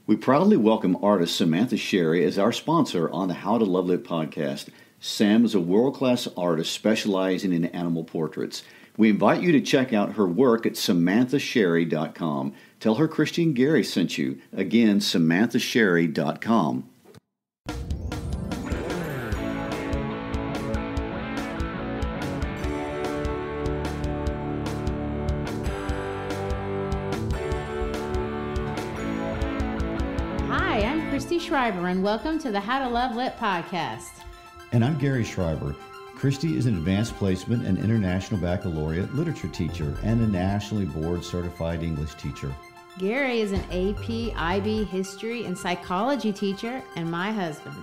We proudly welcome artist Samantha Sherry as our sponsor on the How to Love Lit podcast. Sam is a world-class artist specializing in animal portraits. We invite you to check out her work at samanthasherry.com. Tell her Christy and Gary sent you. Again, samanthasherry.com. Schreiber, and welcome to the How to Love Lit podcast. And I'm Gary Schreiber. Christy is an advanced placement and international baccalaureate literature teacher and a nationally board certified English teacher. Gary is an AP, IB, history, and psychology teacher and my husband.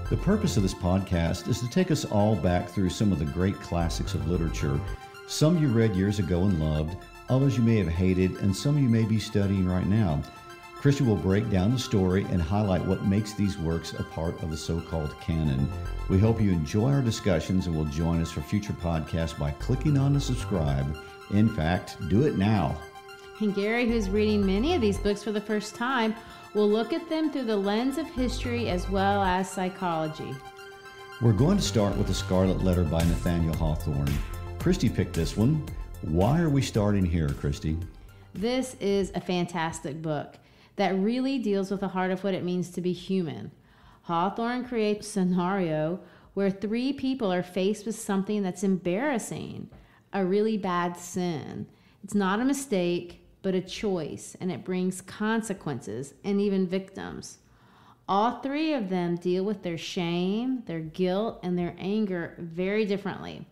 The purpose of this podcast is to take us all back through some of the great classics of literature. Some you read years ago and loved, others you may have hated, and some you may be studying right now. Christy will break down the story and highlight what makes these works a part of the so-called canon. We hope you enjoy our discussions and will join us for future podcasts by clicking on the subscribe. In fact, do it now. And Gary, who's reading many of these books for the first time, will look at them through the lens of history as well as psychology. We're going to start with the Scarlet Letter by Nathaniel Hawthorn. Christy picked this one. Why are we starting here, Christy? This is a fantastic book that really deals with the heart of what it means to be human. Hawthorne creates a scenario where three people are faced with something that's embarrassing, a really bad sin. It's not a mistake, but a choice, and it brings consequences and even victims. All three of them deal with their shame, their guilt, and their anger very differently.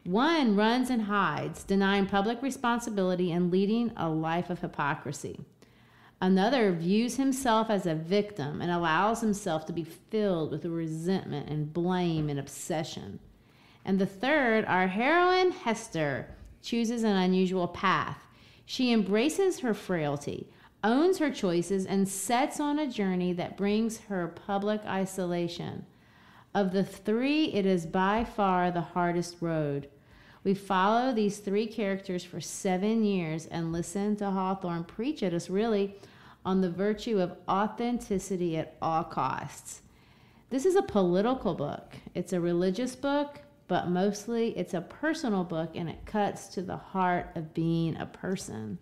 One runs and hides, denying public responsibility and leading a life of hypocrisy. Another views himself as a victim and allows himself to be filled with resentment and blame and obsession. And the third, our heroine, Hester, chooses an unusual path. She embraces her frailty, owns her choices, and sets on a journey that brings her public isolation. Of the three, it is by far the hardest road. We follow these three characters for 7 years and listen to Hawthorne preach at us really on the virtue of authenticity at all costs. This is a political book. It's a religious book, but mostly it's a personal book, and it cuts to the heart of being a person.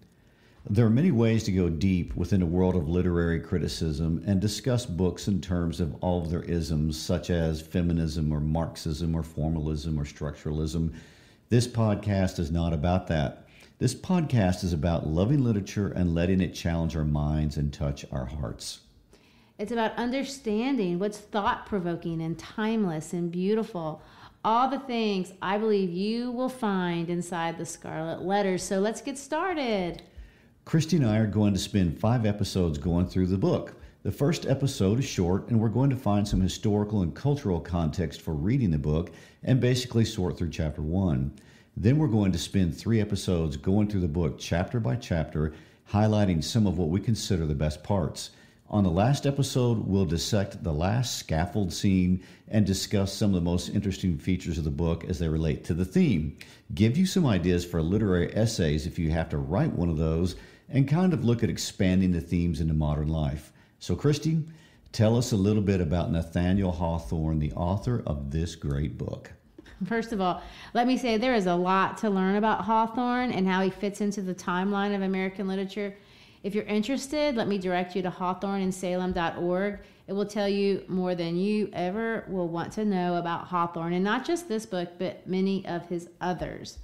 There are many ways to go deep within the world of literary criticism and discuss books in terms of all of their isms, such as feminism or Marxism or formalism or structuralism. This podcast is not about that. This podcast is about loving literature and letting it challenge our minds and touch our hearts. It's about understanding what's thought-provoking and timeless and beautiful. All the things I believe you will find inside the Scarlet Letter. So let's get started. Christy and I are going to spend 5 episodes going through the book. The first episode is short, and we're going to find some historical and cultural context for reading the book and basically sort through chapter 1. Then we're going to spend 3 episodes going through the book chapter by chapter, highlighting some of what we consider the best parts. On the last episode, we'll dissect the last scaffold scene and discuss some of the most interesting features of the book as they relate to the theme. Give you some ideas for literary essays if you have to write one of those, and kind of look at expanding the themes into modern life. So Christy, tell us a little bit about Nathaniel Hawthorn, the author of this great book. First of all, let me say there is a lot to learn about Hawthorne and how he fits into the timeline of American literature. If you're interested, let me direct you to hawthorneandsalem.org. It will tell you more than you ever will want to know about Hawthorne, and not just this book, but many of his others.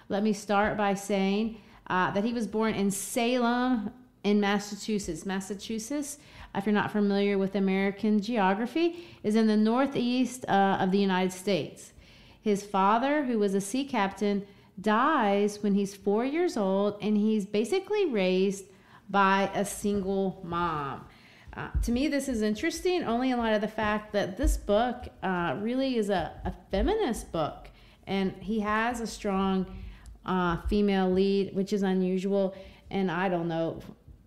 Let me start by saying that he was born in Salem in Massachusetts. Massachusetts, if you're not familiar with American geography, is in the northeast of the United States. His father, who was a sea captain, dies when he's 4 years old, and he's basically raised by a single mom. To me, this is interesting only in light of the fact that this book really is a feminist book, and he has a strong female lead, which is unusual. And I don't know,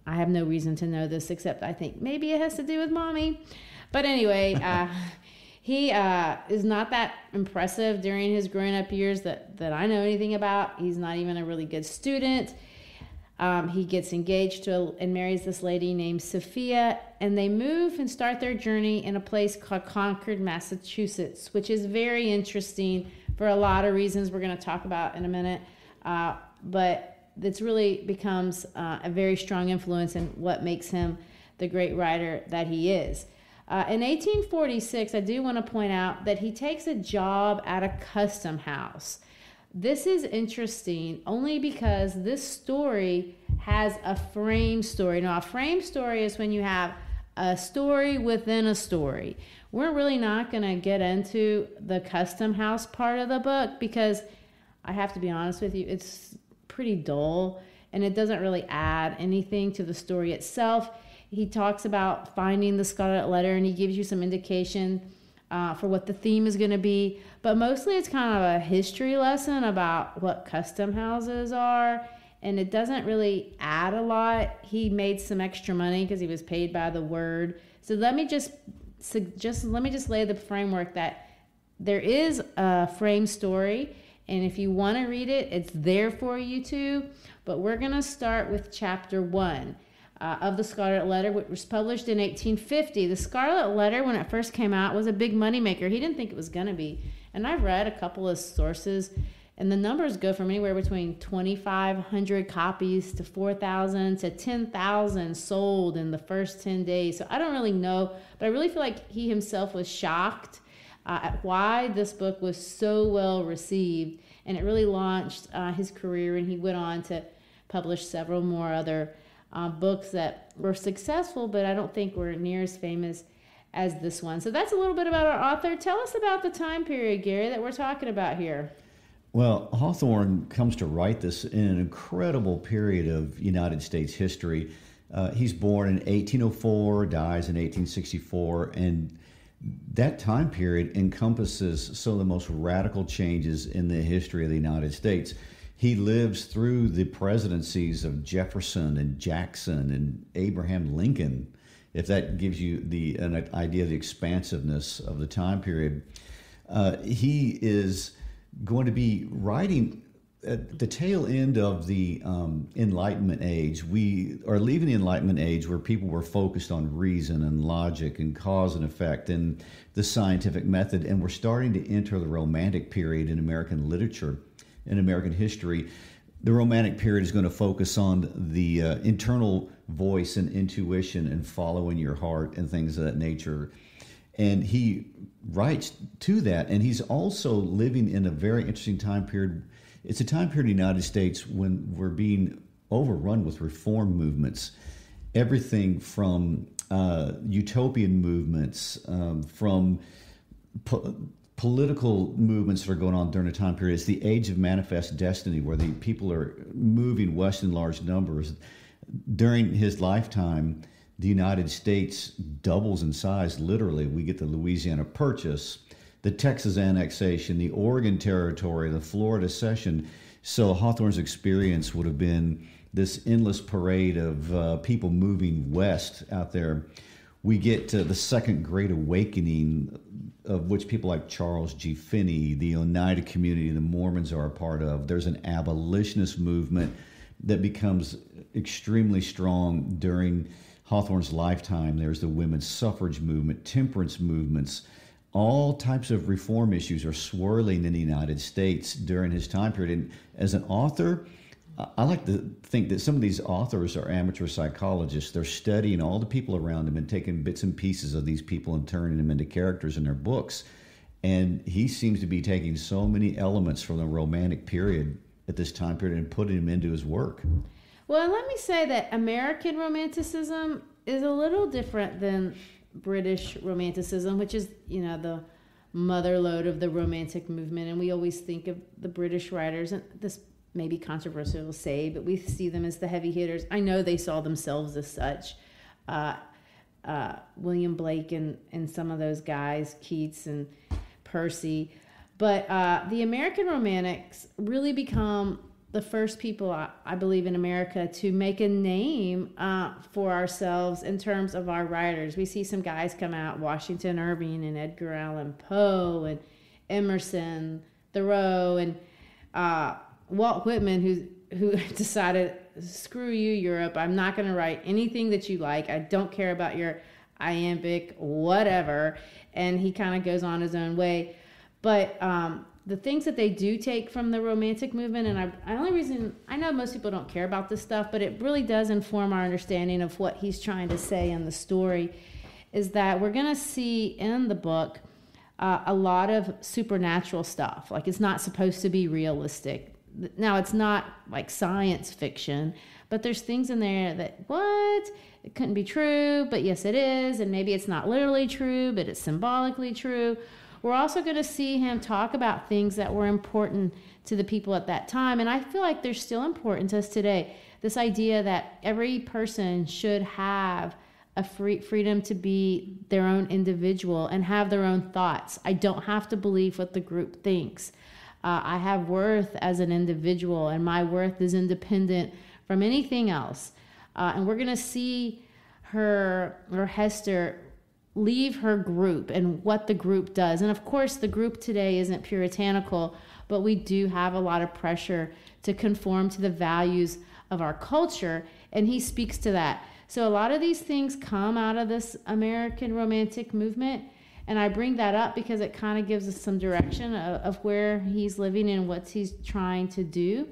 I have no reason to know this, except I think maybe it has to do with mommy. But anyway, he is not that impressive during his growing up years that I know anything about. He's not even a really good student. He gets engaged and marries this lady named Sophia, and they move and start their journey in a place called Concord, Massachusetts, which is very interesting for a lot of reasons we're going to talk about in a minute. But it's really becomes a very strong influence in what makes him the great writer that he is. In 1846, I do want to point out that he takes a job at a custom house. This is interesting only because this story has a frame story. Now, a frame story is when you have a story within a story. We're really not going to get into the custom house part of the book because I have to be honest with you, it's pretty dull and it doesn't really add anything to the story itself. He talks about finding the Scarlet Letter and he gives you some indication for what the theme is going to be. But mostly it's kind of a history lesson about what custom houses are. And it doesn't really add a lot. He made some extra money because he was paid by the word. So let me just lay the framework that there is a frame story. And if you want to read it, it's there for you too. But we're going to start with chapter 1. Of the Scarlet Letter, which was published in 1850. The Scarlet Letter, when it first came out, was a big moneymaker. He didn't think it was going to be. And I've read a couple of sources, and the numbers go from anywhere between 2,500 copies to 4,000 to 10,000 sold in the first 10 days. So I don't really know, but I really feel like he himself was shocked at why this book was so well received. And it really launched his career, and he went on to publish several more other books that were successful, but I don't think were near as famous as this one. So that's a little bit about our author. Tell us about the time period, Gary, that we're talking about here. Well, Hawthorne comes to write this in an incredible period of United States history. He's born in 1804, dies in 1864, and that time period encompasses some of the most radical changes in the history of the United States. He lives through the presidencies of Jefferson and Jackson and Abraham Lincoln, if that gives you an idea of the expansiveness of the time period. He is going to be writing at the tail end of the Enlightenment age. We are leaving the Enlightenment age where people were focused on reason and logic and cause and effect and the scientific method, and we're starting to enter the Romantic period in American literature. In American history. The Romantic period is going to focus on the internal voice and intuition and following your heart and things of that nature. And he writes to that, and he's also living in a very interesting time period. It's a time period in the United States when we're being overrun with reform movements. Everything from utopian movements, from political movements that are going on during the time period. It's the age of manifest destiny where the people are moving west in large numbers. During his lifetime, the United States doubles in size, literally. We get the Louisiana Purchase, the Texas annexation, the Oregon Territory, the Florida Cession. So Hawthorne's experience would have been this endless parade of people moving west out there. We get to the Second Great Awakening, of which people like Charles G. Finney, the Oneida community, the Mormons are a part of. There's an abolitionist movement that becomes extremely strong during Hawthorne's lifetime. There's the women's suffrage movement, temperance movements. All types of reform issues are swirling in the United States during his time period. And as an author, I like to think that some of these authors are amateur psychologists. They're studying all the people around them and taking bits and pieces of these people and turning them into characters in their books. And he seems to be taking so many elements from the Romantic period at this time period and putting them into his work. Well, let me say that American Romanticism is a little different than British Romanticism, which is, the mother lode of the Romantic movement. And we always think of the British writers, and this may be controversial to say, but we see them as the heavy hitters. I know they saw themselves as such. William Blake and some of those guys, Keats and Percy. But the American Romantics really become the first people, I believe, in America to make a name for ourselves in terms of our writers. We see some guys come out, Washington Irving and Edgar Allan Poe and Emerson, Thoreau, and Walt Whitman, who decided screw you, Europe. I'm not going to write anything that you like. I don't care about your iambic, whatever. And he kind of goes on his own way. But the things that they do take from the Romantic movement, and only reason, I know most people don't care about this stuff, but it really does inform our understanding of what he's trying to say in the story, is that we're going to see in the book a lot of supernatural stuff. Like, it's not supposed to be realistic. Now, it's not like science fiction, but there's things in there that, what? It couldn't be true, but yes, it is. And maybe it's not literally true, but it's symbolically true. We're also going to see him talk about things that were important to the people at that time. And I feel like they're still important to us today. This idea that every person should have a freedom to be their own individual and have their own thoughts. I don't have to believe what the group thinks. I have worth as an individual, and my worth is independent from anything else. And we're going to see her, or Hester, leave her group and what the group does. And of course, the group today isn't puritanical, but we do have a lot of pressure to conform to the values of our culture, and he speaks to that. So a lot of these things come out of this American Romantic movement, and I bring that up because it kind of gives us some direction of where he's living and what he's trying to do.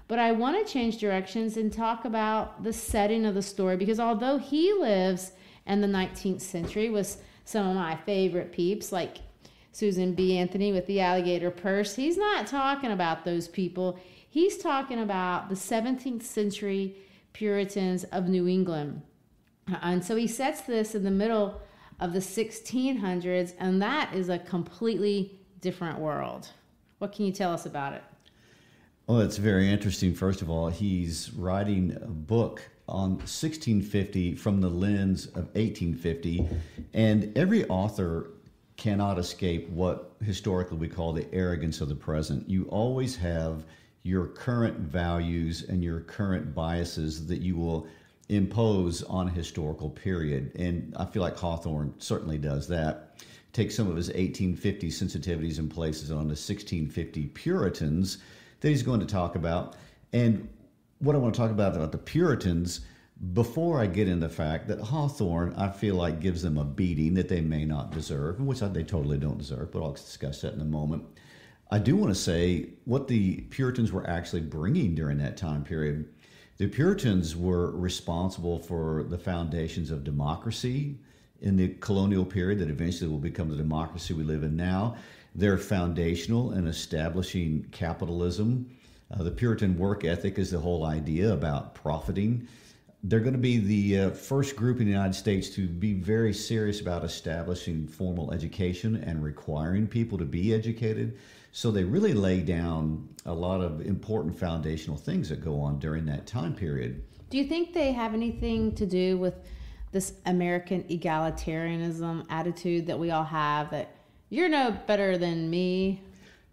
But I want to change directions and talk about the setting of the story, because although he lives in the 19th century with some of my favorite peeps like Susan B. Anthony with the alligator purse, he's not talking about those people. He's talking about the 17th century Puritans of New England. And so he sets this in the middle of the 1600s, and that is a completely different world. What can you tell us about it? Well, it's very interesting. First of all, he's writing a book on 1650 from the lens of 1850, and every author cannot escape what historically we call the arrogance of the present. You always have your current values and your current biases that you will impose on a historical period, and I feel like Hawthorne certainly does that. Takes some of his 1850 sensitivities and places on the 1650 Puritans that he's going to talk about. And what I want to talk about the Puritans, before I get into the fact that Hawthorne, I feel like, gives them a beating that they may not deserve, which they totally don't deserve, but I'll discuss that in a moment. I do want to say what the Puritans were actually bringing during that time period. The Puritans were responsible for the foundations of democracy in the colonial period that eventually will become the democracy we live in now. They're foundational in establishing capitalism. The Puritan work ethic is the whole idea about profiting. They're going to be the first group in the United States to be very serious about establishing formal education and requiring people to be educated. So they really lay down a lot of important foundational things that go on during that time period. Do you think they have anything to do with this American egalitarianism attitude that we all have, that you're no better than me?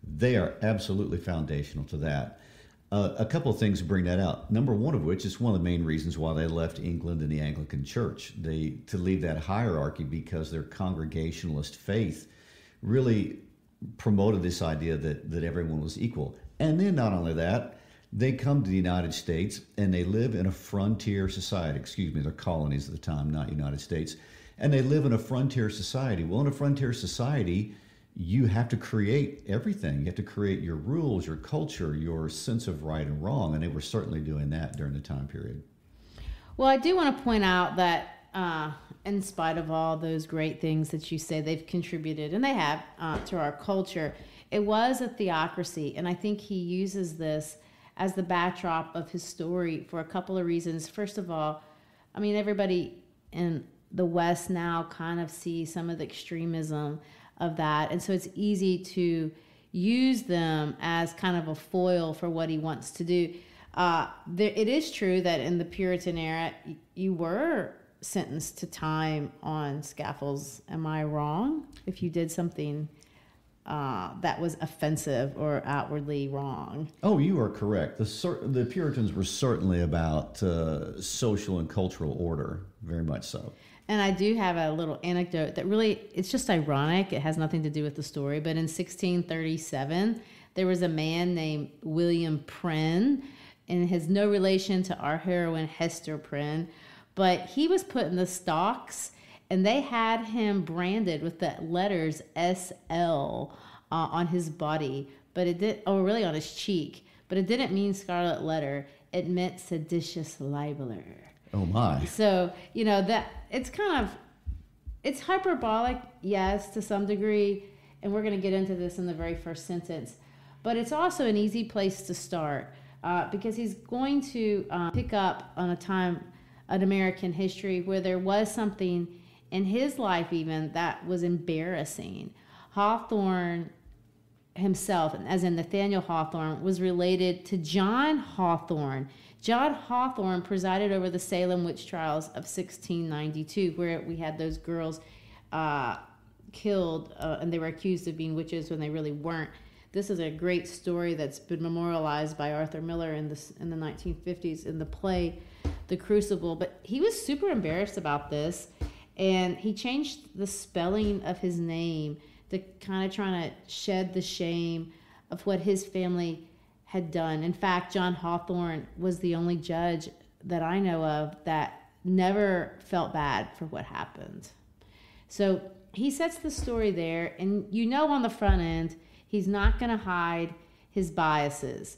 They are absolutely foundational to that. A couple of things bring that out. Number one of which is one of the main reasons why they left England and the Anglican Church. To leave that hierarchy, because their Congregationalist faith really promoted this idea that everyone was equal. And then not only that, they come to the United States and they live in a frontier society. They're colonies at the time, not United States. And they live in a frontier society. Well, in a frontier society, you have to create everything. You have to create your rules, your culture, your sense of right and wrong. And they were certainly doing that during the time period. Well, I do want to point out that in spite of all those great things that you say they've contributed, and they have, to our culture, it was a theocracy. And I think he uses this as the backdrop of his story for a couple of reasons. First of all, I mean, everybody in the West now kind of sees some of the extremism of that. And so it's easy to use them as kind of a foil for what he wants to do. It is true that in the Puritan era, you were sentenced to time on scaffolds. Am I wrong? If you did something that was offensive or outwardly wrong. Oh, you are correct. The Puritans were certainly about social and cultural order, very much so. And I do have a little anecdote that really, it's just ironic. It has nothing to do with the story. But in 1637, there was a man named William Prynne, and has no relation to our heroine Hester Prynne, but he was put in the stocks, and they had him branded with the letters SL on his body, but it did, really on his cheek, but it didn't mean Scarlet Letter. It meant seditious libeler. Oh my. So, that it's hyperbolic, yes, to some degree, and we're going to get into this in the very first sentence, but it's also an easy place to start because he's going to pick up on a time in American history where there was something in his life even that was embarrassing. Hawthorne himself, as in Nathaniel Hawthorn, was related to John Hawthorne. John Hawthorne presided over the Salem witch trials of 1692, where we had those girls killed, and they were accused of being witches when they really weren't. This is a great story that's been memorialized by Arthur Miller in the 1950s in the play The Crucible. But he was super embarrassed about this, and he changed the spelling of his name to kind of trying to shed the shame of what his family had done. In fact, John Hawthorne was the only judge that I know of that never felt bad for what happened. So he sets the story there, and on the front end, he's not going to hide his biases.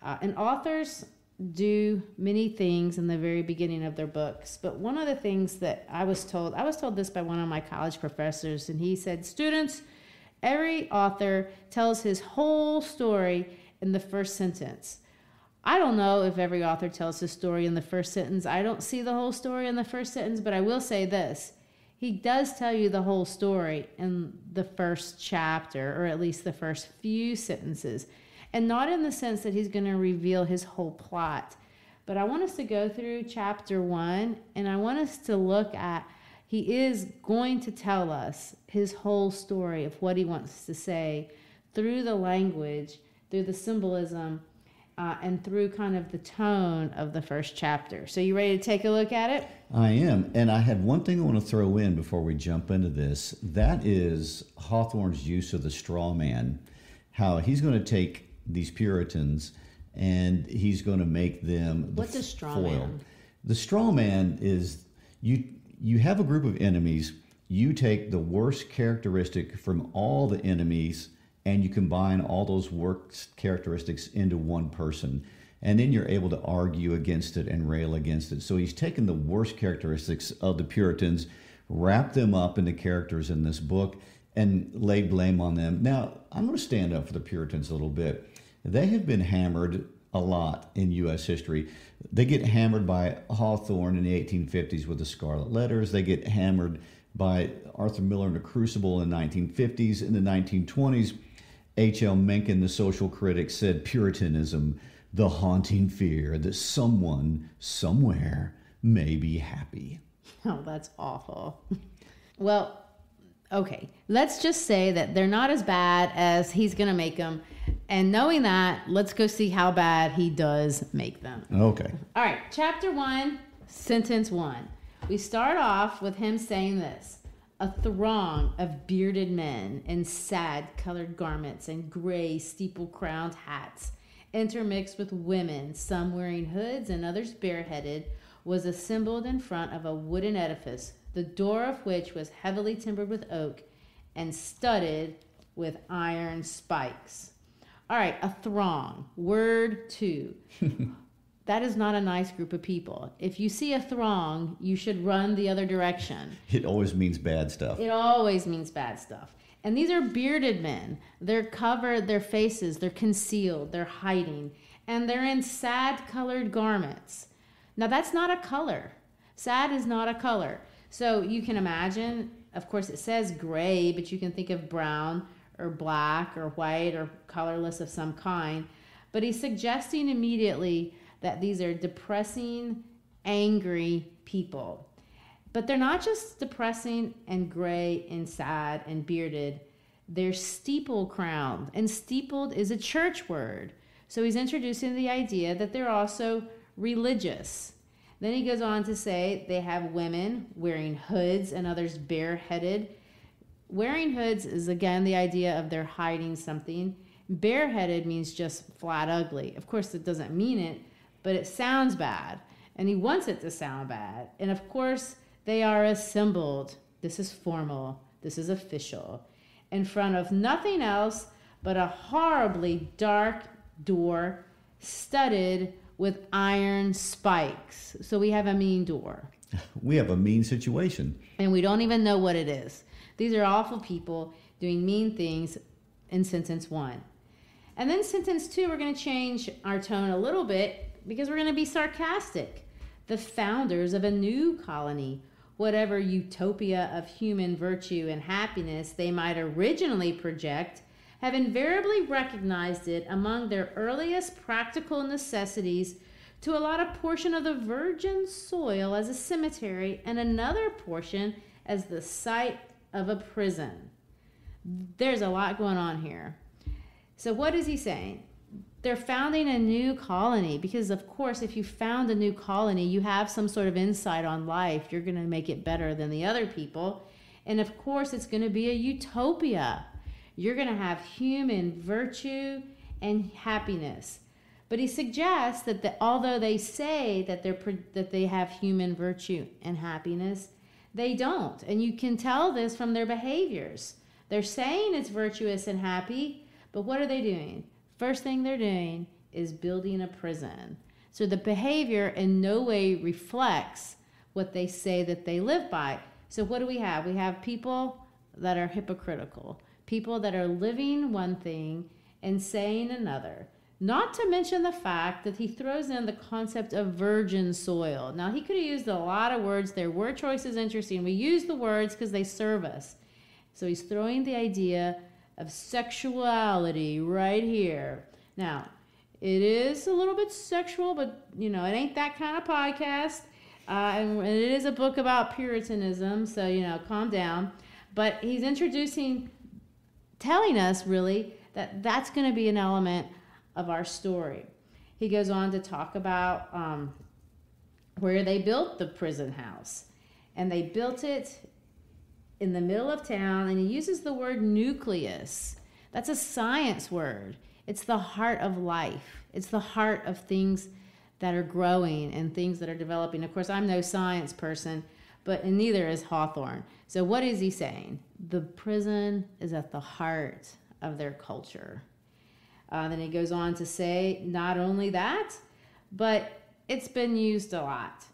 And authors do many things in the very beginning of their books, but one of the things that I was told this by one of my college professors, and he said, students, every author tells his whole story in the first sentence. I don't know if every author tells his story in the first sentence. I don't see the whole story in the first sentence, but I will say this. He does tell you the whole story in the first chapter, or at least the first few sentences, and not in the sense that he's going to reveal his whole plot. But I want us to go through chapter 1, and I want us to look at, he is going to tell us his whole story of what he wants to say through the language, through the symbolism, and through kind of the tone of the first chapter. So you ready to take a look at it? I am. And I had one thing I want to throw in before we jump into this. That is Hawthorne's use of the straw man, how he's going to take these Puritans and he's going to make them What's a straw man? The straw man is you have a group of enemies, you take the worst characteristic from all the enemies and you combine all those worst characteristics into one person. And then you're able to argue against it and rail against it. So he's taken the worst characteristics of the Puritans, wrapped them up into characters in this book, and laid blame on them. Now, I'm going to stand up for the Puritans a little bit. They have been hammered a lot in U.S. history. They get hammered by Hawthorne in the 1850s with the Scarlet Letters. They get hammered by Arthur Miller in The Crucible in the 1950s. In the 1920s, H.L. Mencken, the social critic, said Puritanism, the haunting fear that someone, somewhere, may be happy. Oh, that's awful. Well, okay, let's just say that they're not as bad as he's going to make them. And knowing that, let's go see how bad he does make them. Okay. All right, chapter 1, sentence 1. We start off with him saying this. A throng of bearded men in sad-colored garments and gray steeple-crowned hats, intermixed with women, some wearing hoods and others bareheaded, was assembled in front of a wooden edifice, the door of which was heavily timbered with oak and studded with iron spikes. All right, a throng. Word 2. That is not a nice group of people. If you see a throng, you should run the other direction. It always means bad stuff. It always means bad stuff. And these are bearded men. They're covered, their faces, they're concealed, they're hiding, and they're in sad-colored garments. Now, that's not a color. Sad is not a color. So you can imagine, of course, it says gray, but you can think of brown or black or white or colorless of some kind. But he's suggesting immediately that these are depressing, angry people. But they're not just depressing and gray and sad and bearded. They're steeple-crowned. And steepled is a church word. So he's introducing the idea that they're also religious. Then he goes on to say they have women wearing hoods and others bareheaded. Wearing hoods is, again, the idea of they're hiding something. Bareheaded means just flat ugly. Of course, it doesn't mean it, but it sounds bad, and he wants it to sound bad. And of course, they are assembled. This is formal. This is official. In front of nothing else but a horribly dark door studded with iron spikes. So we have a mean door. We have a mean situation. And we don't even know what it is. These are awful people doing mean things in sentence 1. And then sentence 2, we're going to change our tone a little bit because we're going to be sarcastic. The founders of a new colony, whatever utopia of human virtue and happiness they might originally project, have invariably recognized it among their earliest practical necessities to allot a portion of the virgin soil as a cemetery and another portion as the site of a prison. There's a lot going on here. So what is he saying? They're founding a new colony because, of course, if you found a new colony, you have some sort of insight on life. You're going to make it better than the other people. And, of course, it's going to be a utopia. You're going to have human virtue and happiness. But he suggests that although they say that they have human virtue and happiness, they don't. And you can tell this from their behaviors. They're saying it's virtuous and happy, but what are they doing? First thing they're doing is building a prison. So the behavior in no way reflects what they say that they live by. So what do we have? We have people that are hypocritical, people that are living one thing and saying another. Not to mention the fact that he throws in the concept of virgin soil. Now, he could have used a lot of words. Their word choice is interesting. We use the words because they serve us. So he's throwing the idea of sexuality right here. Now, it is a little bit sexual, but, it ain't that kind of podcast. And it is a book about Puritanism, so, calm down. But he's telling us, really, that that's going to be an element of our story. He goes on to talk about where they built the prison house. And they built it in the middle of town, and he uses the word nucleus. That's a science word. It's the heart of life. It's the heart of things that are growing and things that are developing. Of course, I'm no science person, and neither is Hawthorne. So what is he saying? The prison is at the heart of their culture. Then he goes on to say not only that, but it's been used a lot.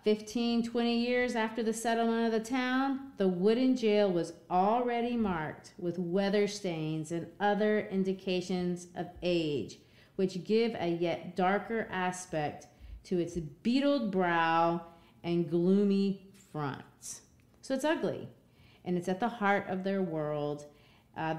15, 20 years after the settlement of the town, the wooden jail was already marked with weather stains and other indications of age, which give a yet darker aspect to its beetled brow and gloomy front. So it's ugly, and it's at the heart of their world.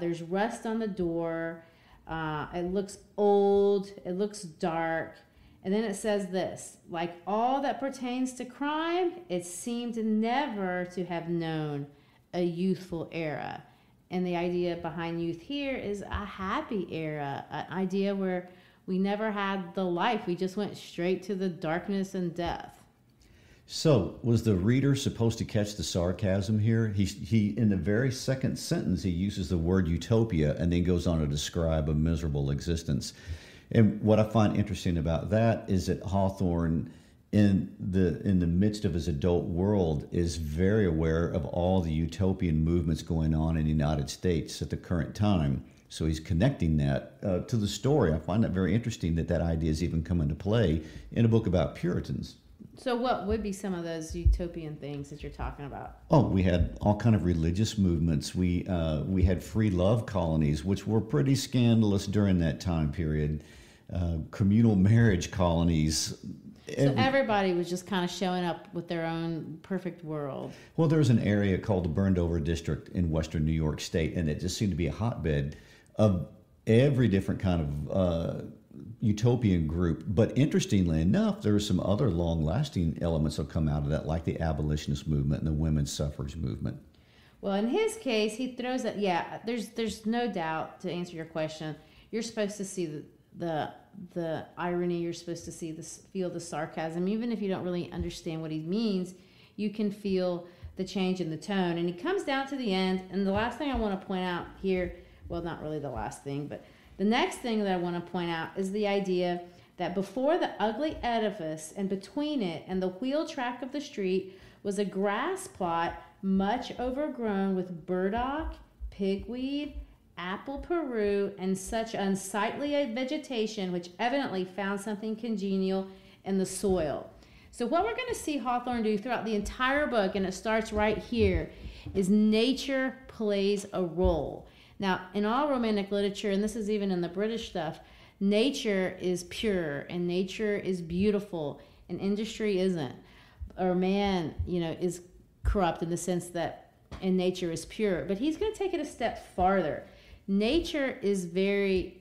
There's rust on the door. It looks old. It looks dark. And then it says this, like all that pertains to crime, it seemed never to have known a youthful era. And the idea behind youth here is a happy era, an idea where we never had the life. We just went straight to the darkness and death. So was the reader supposed to catch the sarcasm here? He in the very second sentence, he uses the word utopia and then goes on to describe a miserable existence. And what I find interesting about that is that Hawthorne, in the midst of his adult world, is very aware of all the utopian movements going on in the United States at the current time. So he's connecting that to the story. I find that very interesting that idea is even come into play in a book about Puritans. So what would be some of those utopian things that you're talking about? Oh, we had all kind of religious movements. We had free love colonies, which were pretty scandalous during that time period. Communal marriage colonies. So everybody was just kind of showing up with their own perfect world. Well, there's an area called the Burned Over District in western New York State, and it just seemed to be a hotbed of every different kind of utopian group. But interestingly enough, there are some other long-lasting elements that come out of that, like the abolitionist movement and the women's suffrage movement. Well, in his case, he throws it. Yeah, there's no doubt, to answer your question, you're supposed to see the irony. You're supposed to feel the sarcasm. Even if you don't really understand what he means, you can feel the change in the tone. And he comes down to the end, and the last thing I want to point out here, well, not really the last thing, but the next thing that I want to point out is the idea that before the ugly edifice and between it and the wheel track of the street was a grass plot much overgrown with burdock, pigweed, apple peru, and such unsightly vegetation which evidently found something congenial in the soil. So what we're going to see Hawthorne do throughout the entire book, and it starts right here, is nature plays a role. Now, in all Romantic literature, and this is even in the British stuff, nature is pure and nature is beautiful and industry isn't. Or man, is corrupt in the sense that in nature is pure. But he's going to take it a step farther. Nature is very,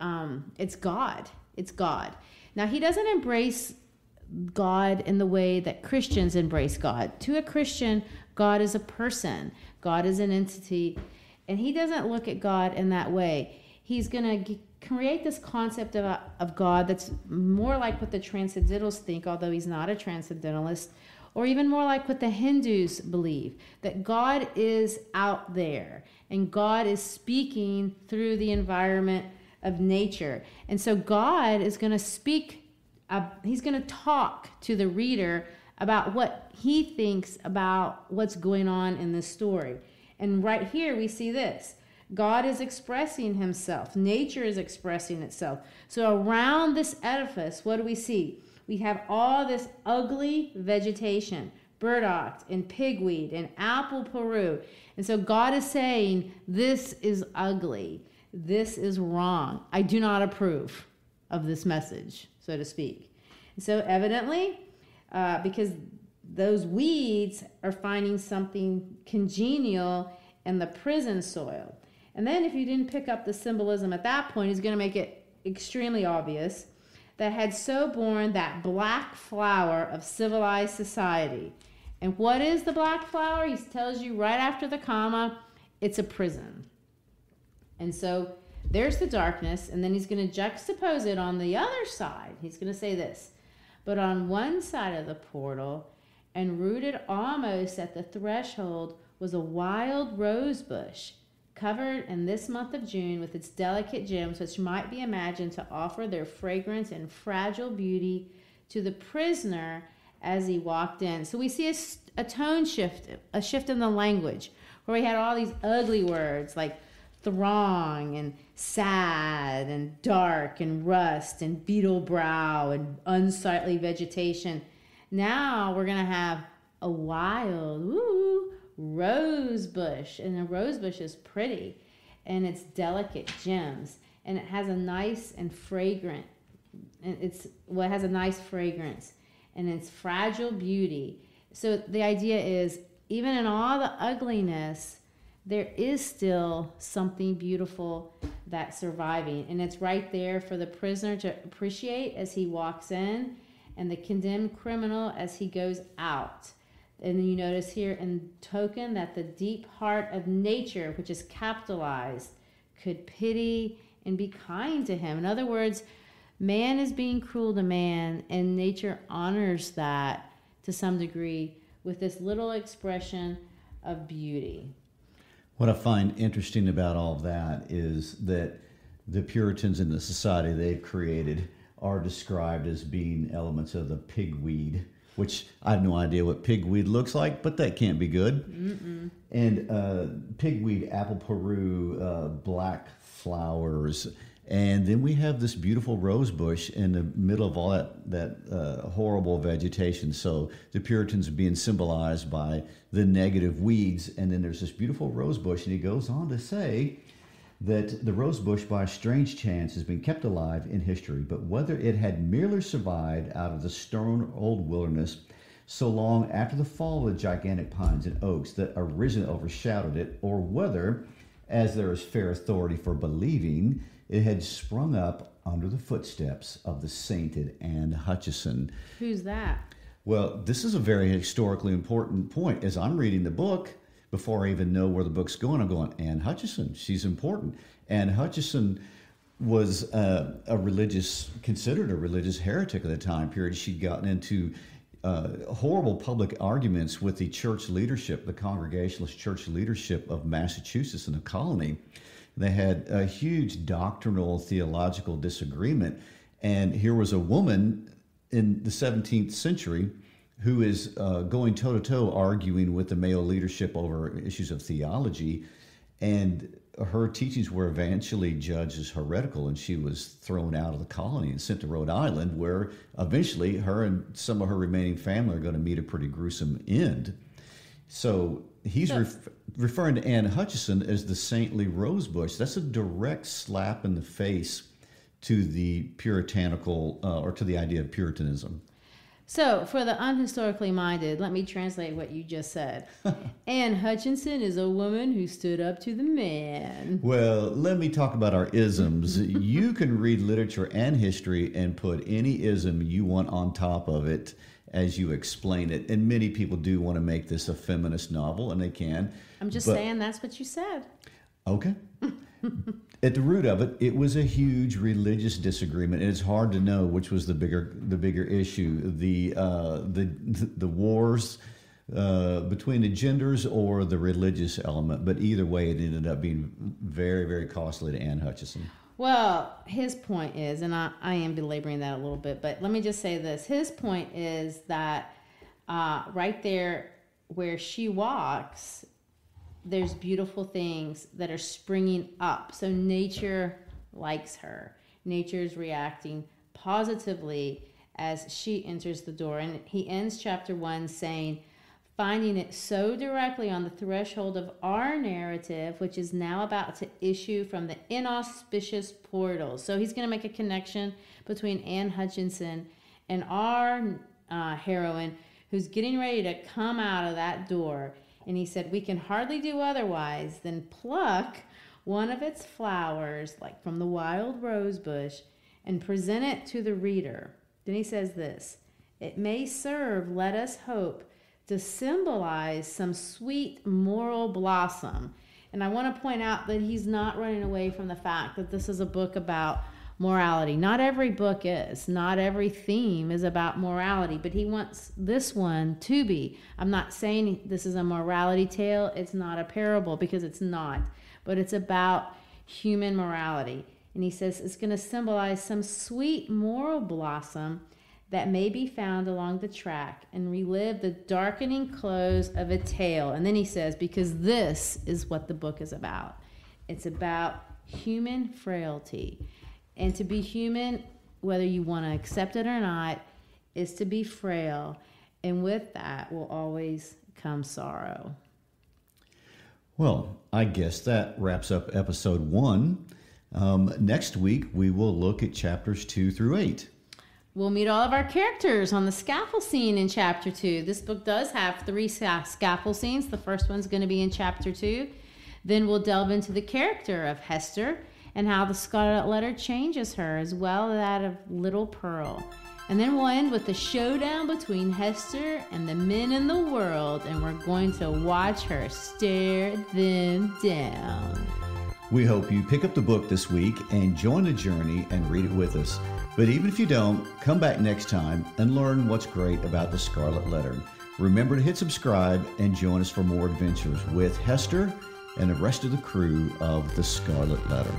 it's God. It's God. Now, he doesn't embrace God in the way that Christians embrace God. To a Christian, God is a person. God is an entity. And he doesn't look at God in that way. He's going to create this concept of God that's more like what the Transcendentalists think, although he's not a Transcendentalist, or even more like what the Hindus believe, that God is out there and God is speaking through the environment of nature. And so God is going to speak, he's going to talk to the reader about what he thinks about what's going on in this story. And right here we see this. God is expressing himself. Nature is expressing itself. So around this edifice, what do we see? We have all this ugly vegetation, burdock and pigweed and apple peru. And so God is saying, this is ugly. This is wrong. I do not approve of this message, so to speak. And so evidently, because those weeds are finding something congenial in the prison soil. And then if you didn't pick up the symbolism at that point, he's going to make it extremely obvious that had so born that black flower of civilized society. And what is the black flower? He tells you right after the comma, it's a prison. And so there's the darkness, and then he's going to juxtapose it on the other side. He's going to say this, but on one side of the portal, and rooted almost at the threshold, was a wild rose bush, covered in this month of June with its delicate gems, which might be imagined to offer their fragrance and fragile beauty to the prisoner as he walked in. So we see a tone shift, a shift in the language, where we had all these ugly words like throng and sad and dark and rust and beetle brow and unsightly vegetation. Now we're going to have a wild, rose bush, and a rose bush is pretty, and it's delicate gems, and it has a nice and fragrant, and it has a nice fragrance, and it's fragile beauty. So the idea is, even in all the ugliness, there is still something beautiful that's surviving, and it's right there for the prisoner to appreciate as he walks in, and the condemned criminal as he goes out. And you notice here in token that the deep heart of nature, which is capitalized, could pity and be kind to him. In other words, man is being cruel to man, and nature honors that to some degree with this little expression of beauty. What I find interesting about all of that is that the Puritans in the society they've created are described as being elements of the pigweed, which I have no idea what pigweed looks like, but that can't be good. Mm-mm. And pigweed, apple peru, black flowers. And then we have this beautiful rose bush in the middle of all that horrible vegetation. So the Puritans are being symbolized by the negative weeds. And then there's this beautiful rose bush. And he goes on to say that the rose bush, by a strange chance, has been kept alive in history, but whether it had merely survived out of the stern old wilderness so long after the fall of the gigantic pines and oaks that originally overshadowed it, or whether, as there is fair authority for believing, it had sprung up under the footsteps of the sainted Anne Hutchinson. Who's that? Well, this is a very historically important point. As I'm reading the book, before I even know where the book's going, I'm going, Anne Hutchinson, she's important. Anne Hutchinson was considered a religious heretic at the time period. She'd gotten into horrible public arguments with the church leadership, the Congregationalist church leadership of Massachusetts in the colony. They had a huge doctrinal, theological disagreement, And here was a woman in the 17th century who is going toe-to-toe arguing with the male leadership over issues of theology. And her teachings were eventually judged as heretical, and she was thrown out of the colony and sent to Rhode Island, where eventually her and some of her remaining family are going to meet a pretty gruesome end. So he's referring to Anne Hutchinson as the saintly rosebush. That's a direct slap in the face to the puritanical, or to the idea of Puritanism. So, for the unhistorically minded, let me translate what you just said. Anne Hutchinson is a woman who stood up to the man. Well, let me talk about our isms. You can read literature and history and put any ism you want on top of it as you explain it. And many people do want to make this a feminist novel, and they can. I'm just saying that's what you said. Okay. At the root of it, it was a huge religious disagreement, and it's hard to know which was the bigger issue: the wars between the genders or the religious element. But either way, it ended up being very, very costly to Anne Hutchinson. Well, his point is, and I am belaboring that a little bit, but let me just say this: his point is that right there where she walks, there's beautiful things that are springing up. So nature likes her. Nature is reacting positively as she enters the door. And he ends chapter 1 saying, finding it so directly on the threshold of our narrative, which is now about to issue from the inauspicious portals. So he's going to make a connection between Anne Hutchinson and our heroine, who's getting ready to come out of that door. And he said, we can hardly do otherwise than pluck one of its flowers, like from the wild rose bush, and present it to the reader. Then he says this, it may serve, let us hope, to symbolize some sweet moral blossom. And I want to point out that he's not running away from the fact that this is a book about morality. Not every book is. Not every theme is about morality, but he wants this one to be. I'm not saying this is a morality tale. It's not a parable, because it's not. But it's about human morality. And he says it's going to symbolize some sweet moral blossom that may be found along the track and relive the darkening close of a tale. And then he says, because this is what the book is about. It's about human frailty. And to be human, whether you want to accept it or not, is to be frail. And with that will always come sorrow. Well, I guess that wraps up episode 1. Next week, we will look at chapters 2 through 8. We'll meet all of our characters on the scaffold scene in chapter 2. This book does have 3 scaffold scenes. The first one's going to be in chapter 2. Then we'll delve into the character of Hester and how the Scarlet Letter changes her, as well as that of Little Pearl. And then we'll end with the showdown between Hester and the men in the world, and we're going to watch her stare them down. We hope you pick up the book this week and join the journey and read it with us. But even if you don't, come back next time and learn what's great about the Scarlet Letter. Remember to hit subscribe and join us for more adventures with Hester and the rest of the crew of the Scarlet Letter.